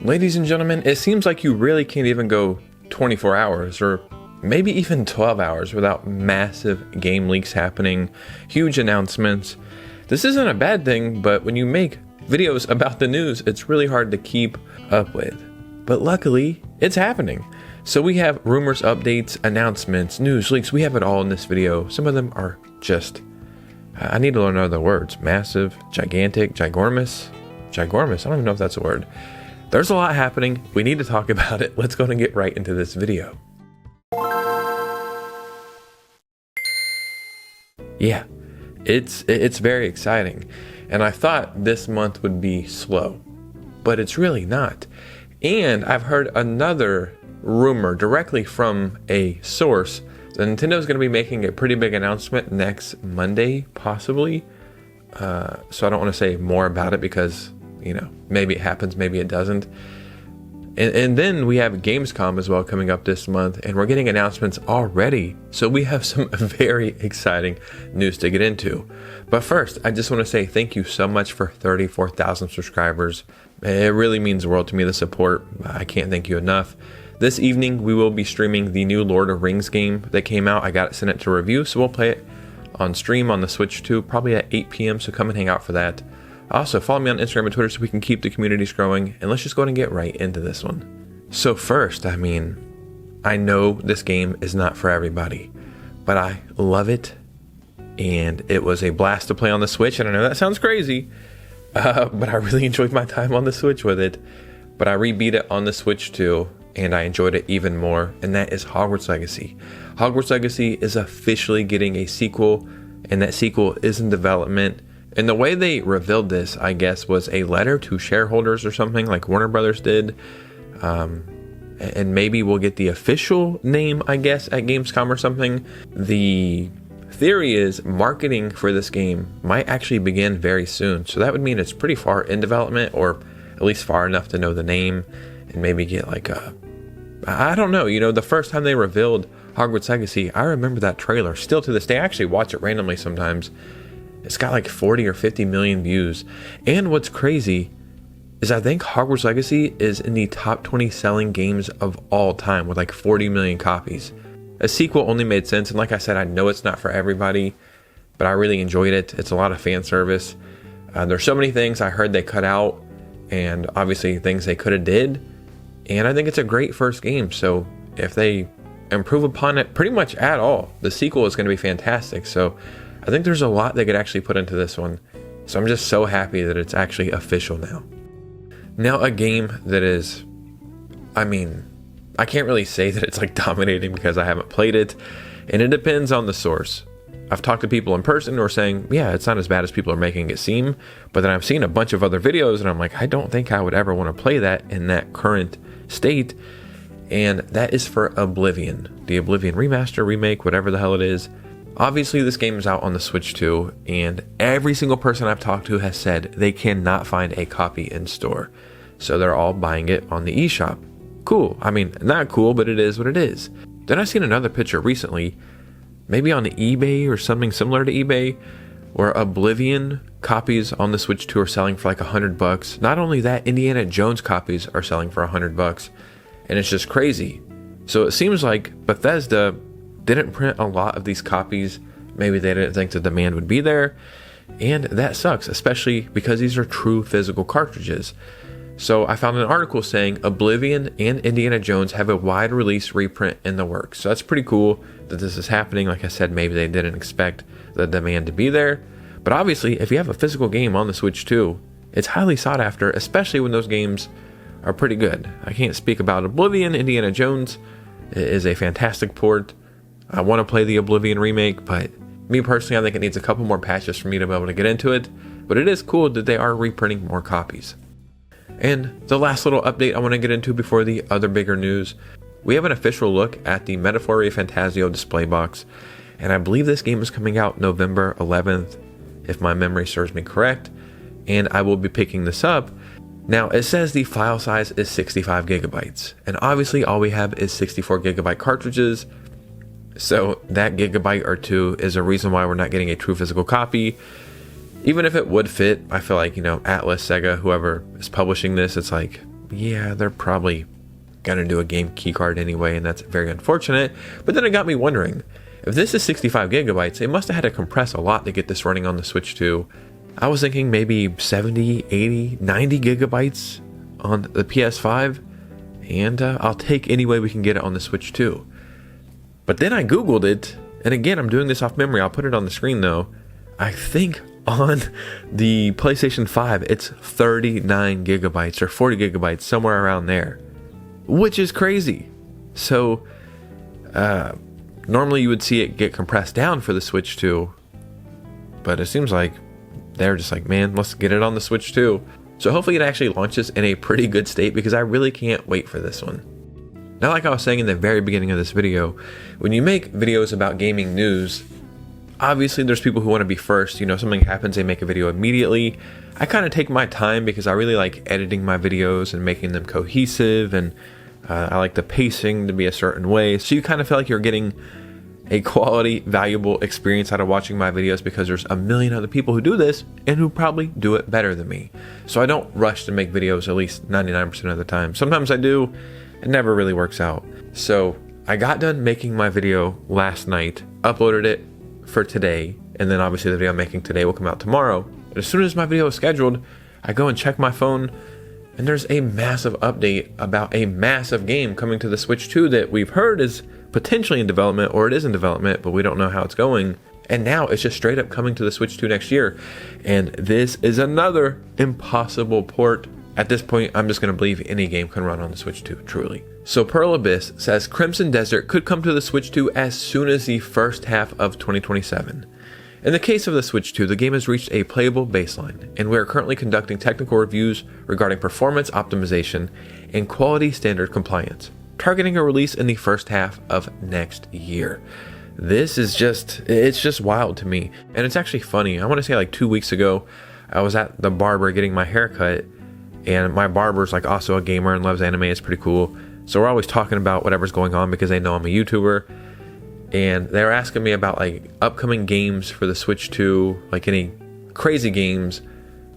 Ladies and gentlemen, it seems like you really can't even go 24 hours or maybe even 12 hours without massive game leaks happening, huge announcements. This isn't a bad thing, but when you make videos about the news, it's really hard to keep up with. But luckily, it's happening. So we have rumors, updates, announcements, news, leaks. We have it all in this video. Some of them are just, I need to learn other words. Massive, gigantic, ginormous. Ginormous, I don't even know if that's a word. There's a lot happening. We need to talk about it. Let's go and get right into this video. Yeah, it's very exciting. And I thought this month would be slow, but it's really not. And I've heard another rumor directly from a source that Nintendo is going to be making a pretty big announcement next Monday, possibly. So I don't want to say more about it because, you know, maybe it happens, maybe it doesn't. And then we have Gamescom as well coming up this month, and we're getting announcements already. So we have some very exciting news to get into. But first, I just want to say thank you so much for 34,000 subscribers. It really means the world to me, the support. I can't thank you enough. This evening, we will be streaming the new Lord of Rings game that came out. I got it sent it to review, so we'll play it on stream on the Switch too, probably at 8 p.m. So come and hang out for that. Also, follow me on Instagram and Twitter so we can keep the communities growing. And let's just go ahead and get right into this one. So first, I know this game is not for everybody, but I love it. And it was a blast to play on the Switch. And I know that sounds crazy, but I really enjoyed my time on the Switch with it. But I rebeat it on the Switch too, and I enjoyed it even more. And that is Hogwarts Legacy. Hogwarts Legacy is officially getting a sequel, and that sequel is in development. And the way they revealed this, I guess, was a letter to shareholders or something like Warner Brothers did. And maybe we'll get the official name, I guess, at Gamescom or something. The theory is marketing for this game might actually begin very soon. So that would mean it's pretty far in development, or at least far enough to know the name and maybe get like a, I don't know, you know, the first time they revealed Hogwarts Legacy, I remember that trailer still to this day. I actually watch it randomly sometimes. It's got like 40 or 50 million views. And what's crazy is I think Hogwarts Legacy is in the top 20 selling games of all time with like 40 million copies. A sequel only made sense. And like I said, I know it's not for everybody, but I really enjoyed it. It's a lot of fan service. There's so many things I heard they cut out, and obviously things they could have did. And I think it's a great first game. So if they improve upon it pretty much at all, the sequel is going to be fantastic. So I think there's a lot they could actually put into this one. So I'm just so happy that it's actually official now. Now, a game that is, I can't really say that it's like dominating because I haven't played it. And it depends on the source. I've talked to people in person who are saying, yeah, it's not as bad as people are making it seem. But then I've seen a bunch of other videos and I'm like, I don't think I would ever want to play that in that current state. And that is for Oblivion. The Oblivion remaster, remake, whatever the hell it is. Obviously, this game is out on the Switch too, and every single person I've talked to has said they cannot find a copy in store. So they're all buying it on the eShop. Cool. Not cool, but it is what it is. Then I seen another picture recently, maybe on eBay or something similar to eBay, where Oblivion copies on the Switch 2 are selling for like $100. Not only that, Indiana Jones copies are selling for $100, and it's just crazy. So it seems like Bethesda didn't print a lot of these copies. Maybe they didn't think the demand would be there, and that sucks, especially because these are true physical cartridges. So I found an article saying Oblivion and Indiana Jones have a wide release reprint in the works. So that's pretty cool that this is happening. Like I said, maybe they didn't expect the demand to be there, but obviously if you have a physical game on the Switch too, it's highly sought after, especially when those games are pretty good. I can't speak about Oblivion. Indiana Jones is a fantastic port. I want to play the Oblivion remake, but me personally, I think it needs a couple more patches for me to be able to get into it. But it is cool that they are reprinting more copies. And the last little update I want to get into before the other bigger news. We have an official look at the Metaphor ReFantazio display box. And I believe this game is coming out November 11th, if my memory serves me correct. And I will be picking this up. Now, it says the file size is 65 gigabytes. And obviously, all we have is 64 gigabyte cartridges. So that gigabyte or two is a reason why we're not getting a true physical copy. Even if it would fit, I feel like, Atlas, Sega, whoever is publishing this, it's like, yeah, they're probably gonna do a game keycard anyway, and that's very unfortunate. But then it got me wondering, if this is 65 gigabytes, they must have had to compress a lot to get this running on the Switch 2. I was thinking maybe 70, 80, 90 gigabytes on the PS5, and I'll take any way we can get it on the Switch 2. But then I Googled it, and again, I'm doing this off memory. I'll put it on the screen though. I think on the PlayStation 5, it's 39 gigabytes or 40 gigabytes, somewhere around there, which is crazy. So, normally you would see it get compressed down for the Switch 2, but it seems like they're just like, man, let's get it on the Switch 2. So hopefully it actually launches in a pretty good state, because I really can't wait for this one. Now, like I was saying in the very beginning of this video, when you make videos about gaming news, obviously there's people who want to be first. You know, something happens, they make a video immediately. I kind of take my time because I really like editing my videos and making them cohesive, and I like the pacing to be a certain way. So you kind of feel like you're getting a quality, valuable experience out of watching my videos, because there's a million other people who do this and who probably do it better than me. So I don't rush to make videos, at least 99% of the time. Sometimes I do. It never really works out. So I got done making my video last night, uploaded it for today, and then obviously the video I'm making today will come out tomorrow. And as soon as my video is scheduled, I go and check my phone, and there's a massive update about a massive game coming to the Switch 2 that we've heard is potentially in development, or it is in development, but we don't know how it's going. And now it's just straight up coming to the Switch 2 next year. And this is another impossible port. At this point, I'm just going to believe any game can run on the Switch 2, truly. So Pearl Abyss says Crimson Desert could come to the Switch 2 as soon as the first half of 2027. In the case of the Switch 2, the game has reached a playable baseline, and we are currently conducting technical reviews regarding performance optimization and quality standard compliance, targeting a release in the first half of next year. This is it's just wild to me. And it's actually funny. I want to say like 2 weeks ago, I was at the barber getting my hair cut, and my barber's like also a gamer and loves anime. It's pretty cool. So we're always talking about whatever's going on because they know I'm a YouTuber. And they were asking me about like upcoming games for the Switch 2, like any crazy games.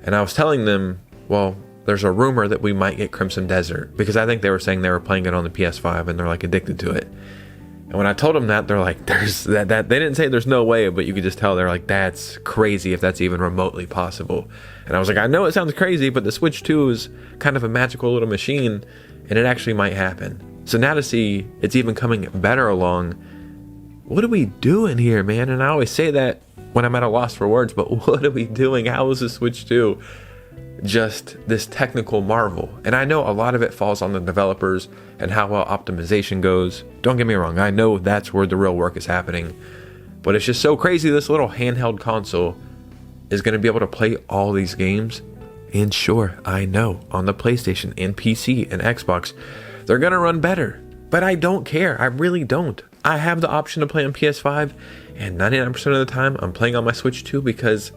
And I was telling them, well, there's a rumor that we might get Crimson Desert, because I think they were saying they were playing it on the PS5 and they're like addicted to it. And when I told them that, they're like, there's that they didn't say there's no way, but you could just tell they're like, that's crazy if that's even remotely possible. And I was like, I know it sounds crazy, but the Switch 2 is kind of a magical little machine, and it actually might happen. So now to see it's even coming better along, what are we doing here, man? And I always say that when I'm at a loss for words, but what are we doing? How is the Switch 2 just this technical marvel? And I know a lot of it falls on the developers and how well optimization goes. Don't get me wrong, I know that's where the real work is happening, but it's just so crazy this little handheld console is going to be able to play all these games. And sure, I know on the PlayStation and PC and Xbox they're going to run better, but I don't care. I really don't. I have the option to play on PS5, and 99% of the time I'm playing on my Switch 2 because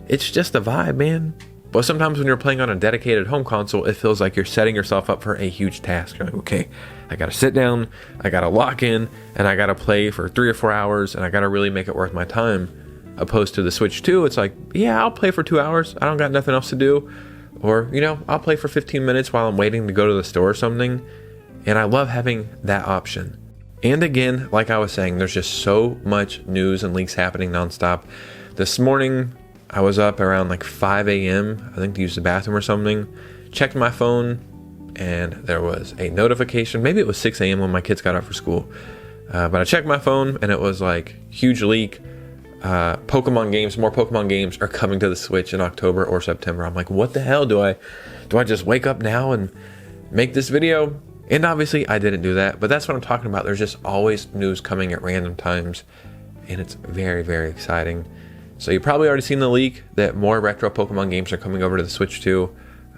it's just a vibe, man. But sometimes when you're playing on a dedicated home console, it feels like you're setting yourself up for a huge task. You're like, okay, I gotta sit down, I gotta lock in, and I gotta play for 3 or 4 hours, and I gotta really make it worth my time. Opposed to the Switch 2, it's like, yeah, I'll play for 2 hours, I don't got nothing else to do. Or, you know, I'll play for 15 minutes while I'm waiting to go to the store or something. And I love having that option. And again, like I was saying, there's just so much news and leaks happening nonstop. This morning, I was up around like 5 a.m., I think to use the bathroom or something, checked my phone, and there was a notification. Maybe it was 6 a.m. when my kids got up for school. But I checked my phone, and it was like, huge leak. Pokemon games, more Pokemon games are coming to the Switch in October or September. I'm like, what the hell? Do I just wake up now and make this video? And obviously I didn't do that, but that's what I'm talking about. There's just always news coming at random times, and it's very, very exciting. So you've probably already seen the leak that more retro Pokemon games are coming over to the Switch 2,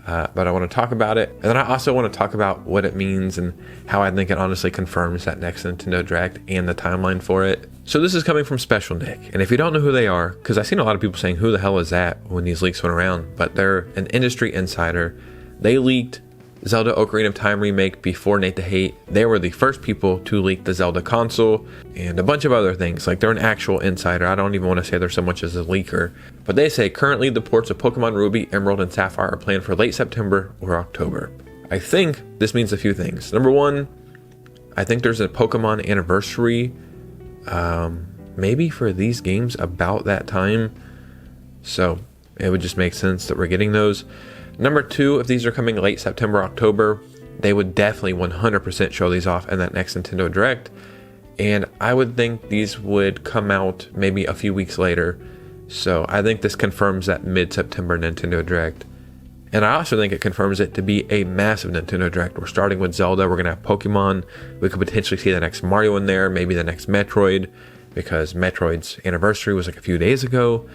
but I want to talk about it. And then I also want to talk about what it means and how I think it honestly confirms that next Nintendo Direct and the timeline for it. So this is coming from Special Nick, and if you don't know who they are, because I've seen a lot of people saying who the hell is that when these leaks went around, but they're an industry insider. They leaked Zelda Ocarina of Time remake before Nate the Hate. They were the first people to leak the Zelda console and a bunch of other things. Like, they're an actual insider. I don't even want to say they're so much as a leaker, but they say currently the ports of Pokemon Ruby, Emerald, and Sapphire are planned for late September or October. I think this means a few things. Number one, I think there's a Pokemon anniversary, maybe for these games about that time. So it would just make sense that we're getting those. Number two, if these are coming late September, October, they would definitely 100% show these off in that next Nintendo Direct. And I would think these would come out maybe a few weeks later. So I think this confirms that mid-September Nintendo Direct. And I also think it confirms it to be a massive Nintendo Direct. We're starting with Zelda, we're going to have Pokemon, we could potentially see the next Mario in there, maybe the next Metroid, because Metroid's anniversary was like a few days ago.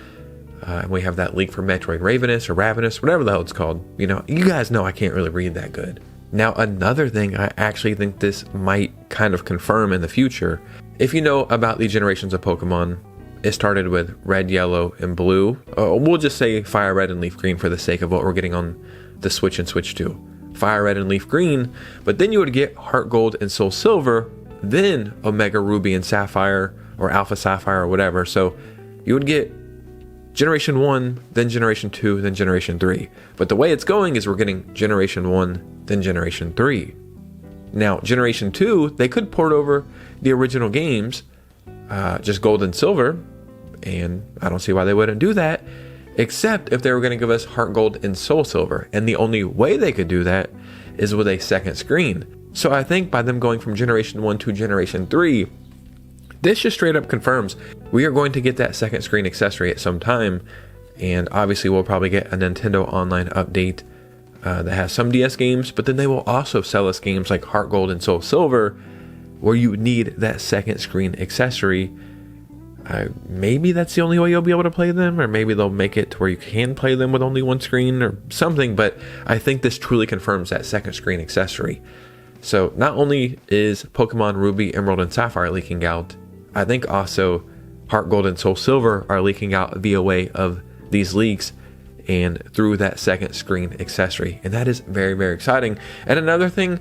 And we have that leak for Metroid Ravenous or Ravenous, whatever the hell it's called. You know, you guys know I can't really read that good. Now, another thing I actually think this might kind of confirm in the future, if you know about the generations of Pokemon, it started with Red, Yellow, and Blue. We'll just say Fire Red and Leaf Green for the sake of what we're getting on the Switch and Switch 2. Fire Red and Leaf Green, but then you would get Heart Gold and Soul Silver, then Omega Ruby and Sapphire, or Alpha Sapphire, or whatever. So you would get Generation 1, then Generation 2, then Generation 3. But the way it's going is we're getting Generation 1, then Generation 3. Now, Generation 2, they could port over the original games, just Gold and Silver, and I don't see why they wouldn't do that, except if they were going to give us Heart Gold and Soul Silver. And the only way they could do that is with a second screen. So I think by them going from Generation 1 to Generation 3, this just straight up confirms we are going to get that second screen accessory at some time, and obviously we'll probably get a Nintendo Online update that has some DS games, but then they will also sell us games like Heart Gold and Soul Silver where you need that second screen accessory. Maybe that's the only way you'll be able to play them, or maybe they'll make it to where you can play them with only one screen or something, but I think this truly confirms that second screen accessory. So not only is Pokemon Ruby, Emerald, and Sapphire leaking out, I think also Heart Gold and Soul Silver are leaking out via way of these leaks and through that second screen accessory. And that is very, very exciting. And another thing,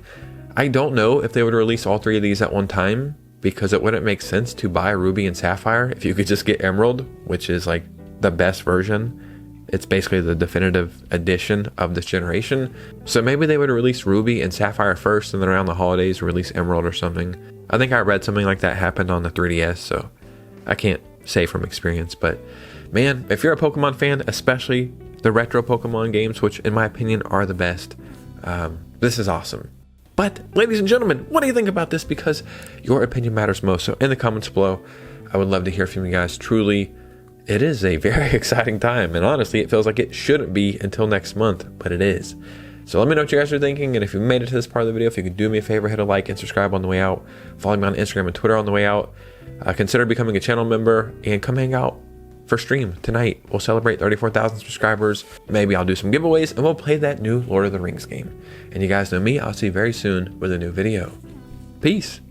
I don't know if they would release all three of these at one time, because it wouldn't make sense to buy Ruby and Sapphire if you could just get Emerald, which is like the best version. It's basically the definitive edition of this generation. So maybe they would release Ruby and Sapphire first, and then around the holidays release Emerald or something. I think I read something like that happened on the 3DS, so I can't say from experience. But man, if you're a Pokemon fan, especially the retro Pokemon games, which in my opinion are the best, this is awesome. But ladies and gentlemen, what do you think about this? Because your opinion matters most. So in the comments below, I would love to hear from you guys. Truly, it is a very exciting time. And honestly, it feels like it shouldn't be until next month, but it is. So let me know what you guys are thinking. And if you made it to this part of the video, if you could do me a favor, hit a like and subscribe on the way out. Follow me on Instagram and Twitter on the way out. Consider becoming a channel member and come hang out for stream tonight. We'll celebrate 34,000 subscribers. Maybe I'll do some giveaways and we'll play that new Lord of the Rings game. And you guys know me, I'll see you very soon with a new video. Peace.